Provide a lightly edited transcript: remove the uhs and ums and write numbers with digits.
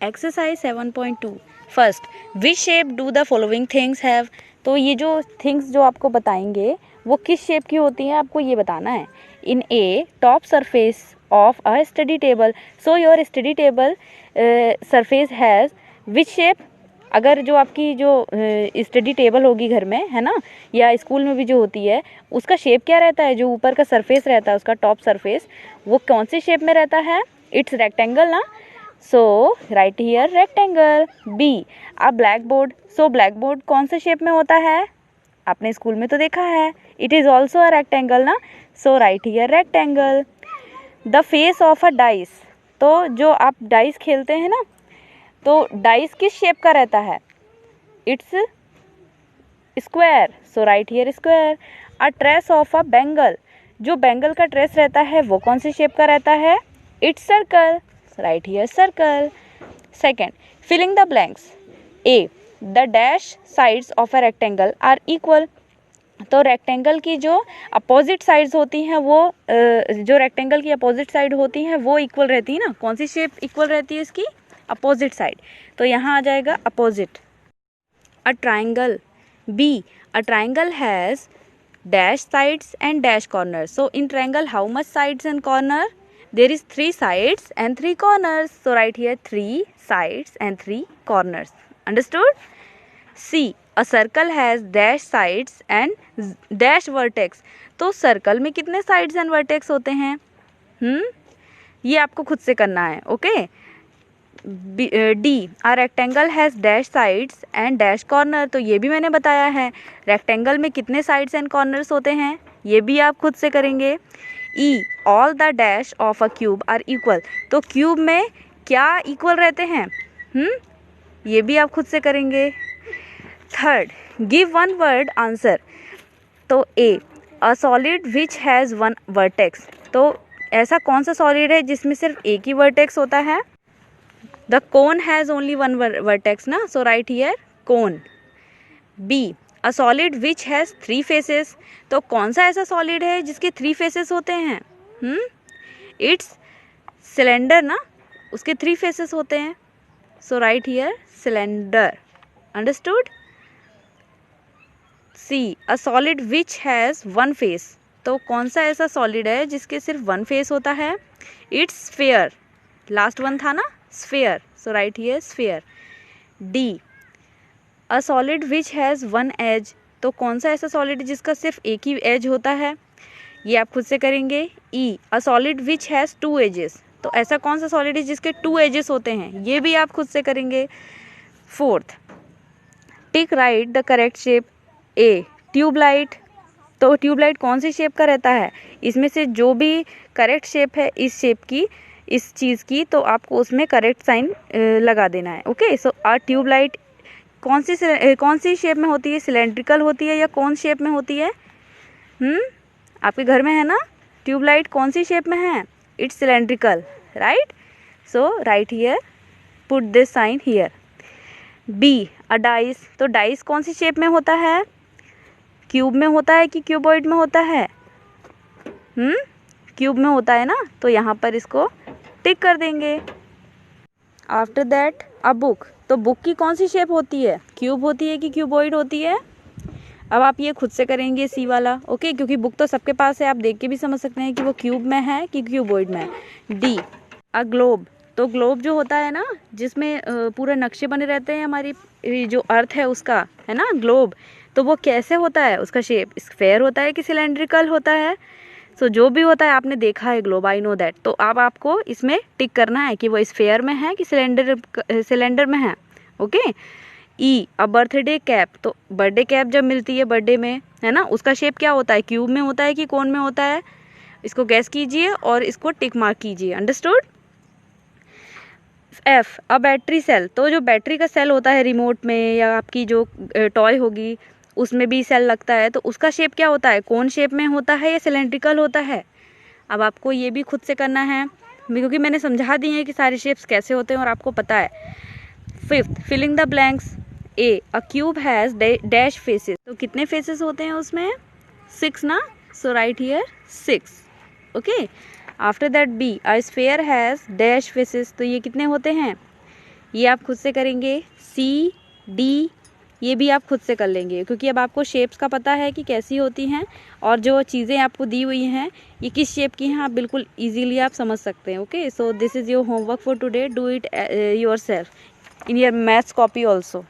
Exercise 7.2 first which shape do the following things have. तो ये जो थिंग्स जो आपको बताएंगे वो किस शेप की होती हैं आपको ये बताना है। In a top surface of a study table, so your study table surface has which shape. अगर जो आपकी जो स्टडी टेबल होगी घर में है ना, या स्कूल में भी जो होती है, उसका शेप क्या रहता है, जो ऊपर का सरफेस रहता है उसका टॉप सरफेस, वो कौन से शेप में रहता है। इट्स रेक्टेंगल ना, so right here rectangle. B a blackboard, so blackboard कौन से शेप में होता है, आपने स्कूल में तो देखा है। It is also a rectangle ना, so right here rectangle. The face of a dice, तो जो आप डाइस खेलते हैं ना, तो डाइस किस शेप का रहता है, it's square, so right here square. A trace of a bangle, जो बैंगल का ट्रेस रहता है वो कौन से शेप का रहता है, it's circle, right here circle. Second, filling the blanks. A the dash sides of a rectangle are equal, तो रेक्टेंगल की जो अपोजिट साइड्स होती हैं वो जो रेक्टेंगल की अपोजिट साइड होती हैं वो इक्वल रहती है ना, कौन सी शेप इक्वल रहती है इसकी, अपोजिट साइड, तो यहाँ आ जाएगा opposite. A triangle, be a triangle has dash sides and dash corner, so in triangle how much sides and corner, there is 3 sides and 3 corners, so write here 3 sides and 3 corners, understood. C a circle has dash sides and dash vertex, तो circle में कितने sides and vertex होते हैं, ये आपको खुद से करना है, okay. D a rectangle has dash sides and dash corner, तो ये भी मैंने बताया है, रेक्टेंगल में कितने साइड्स एंड कॉर्नर्स होते हैं, ये भी आप खुद से करेंगे। E all the dash of a cube are equal, तो क्यूब में क्या इक्वल रहते हैं, ये भी आप खुद से करेंगे। Third, give one word answer, तो A a solid which has one vertex, तो ऐसा कौन सा सॉलिड है जिसमें सिर्फ एक ही वर्टेक्स होता है, the cone has only one vertex ना, so right here cone. B a solid which has 3 faces, तो कौन सा ऐसा सॉलिड है जिसके 3 फेसेस होते हैं, इट्स सिलेंडर ना, उसके 3 फेसेस होते हैं, so right here cylinder, understood. C a solid which has 1 face, तो कौन सा ऐसा सॉलिड है जिसके सिर्फ 1 फेस होता है, इट्स स्फीयर, लास्ट वन था ना sphere, so right here sphere. D a solid which has 1 edge, तो कौन सा ऐसा सॉलिड है जिसका सिर्फ एक ही एज होता है, ये आप खुद से करेंगे। E a solid which has 2 edges, तो ऐसा कौन सा सॉलिड है जिसके 2 एजेस होते हैं, ये भी आप खुद से करेंगे। Fourth, tick right the correct shape. A tubelight, तो ट्यूबलाइट कौन सी शेप का रहता है, इसमें से जो भी करेक्ट शेप है इस शेप की, इस चीज़ की, तो आपको उसमें करेक्ट साइन लगा देना है, ओके। सो अ ट्यूबलाइट कौन सी शेप में होती है, सिलेंड्रिकल होती है या कौन शेप में होती है, आपके घर में है ना ट्यूबलाइट, कौन सी शेप में है, it's cylindrical, right, so right here put this sign here. B a dice, तो डाइस कौन सी शेप में होता है, क्यूब में होता है कि क्यूबॉइड में होता है, क्यूब में होता है ना, तो यहाँ पर इसको टिक कर देंगे। आफ्टर दैट अ बुक, तो बुक की कौन सी शेप होती है, क्यूब होती है कि क्यूबॉइड होती है, अब आप ये खुद से करेंगे सी वाला, ओके, क्योंकि बुक तो सबके पास है, आप देख के भी समझ सकते हैं कि वो क्यूब में है कि क्यूबॉइड में है। डी अ ग्लोब, तो ग्लोब जो होता है ना जिसमें पूरे नक्शे बने रहते हैं हमारी जो अर्थ है उसका, है ना ग्लोब, तो वो कैसे होता है, उसका शेप स्फेयर होता है कि सिलेंड्रिकल होता है, सो जो भी होता है आपने देखा है ग्लोब, आई नो दैट, तो अब आपको इसमें टिक करना है कि वो स्फेयर में है कि सिलेंडर में है, okay. E a birthday cap, तो बर्थडे कैप जब मिलती है बर्थडे में, है ना, उसका शेप क्या होता है, क्यूब में होता है कि कोन में होता है, इसको गैस कीजिए और इसको टिक मार्क कीजिए, understood. F a battery cell, तो जो बैटरी का सेल होता है रिमोट में या आपकी जो टॉय होगी उसमें भी सेल लगता है, तो उसका शेप क्या होता है, कौन शेप में होता है या सिलेंड्रिकल होता है, अब आपको ये भी खुद से करना है क्योंकि मैंने समझा दी है कि सारे शेप्स कैसे होते हैं और आपको पता है। Fifth, filling the blanks. A a cube has dash faces, तो कितने फेसेस होते हैं उसमें, 6 ना, so right here 6, okay. After that B a sphere has dash faces, तो ये कितने होते हैं, ये आप खुद से करेंगे। सी, डी, ये भी आप खुद से कर लेंगे, क्योंकि अब आपको शेप्स का पता है कि कैसी होती हैं, और जो चीज़ें आपको दी हुई हैं ये किस शेप की हैं आप बिल्कुल इजीली आप समझ सकते हैं। Okay, so this is your homework for today, do it yourself in your maths copy also.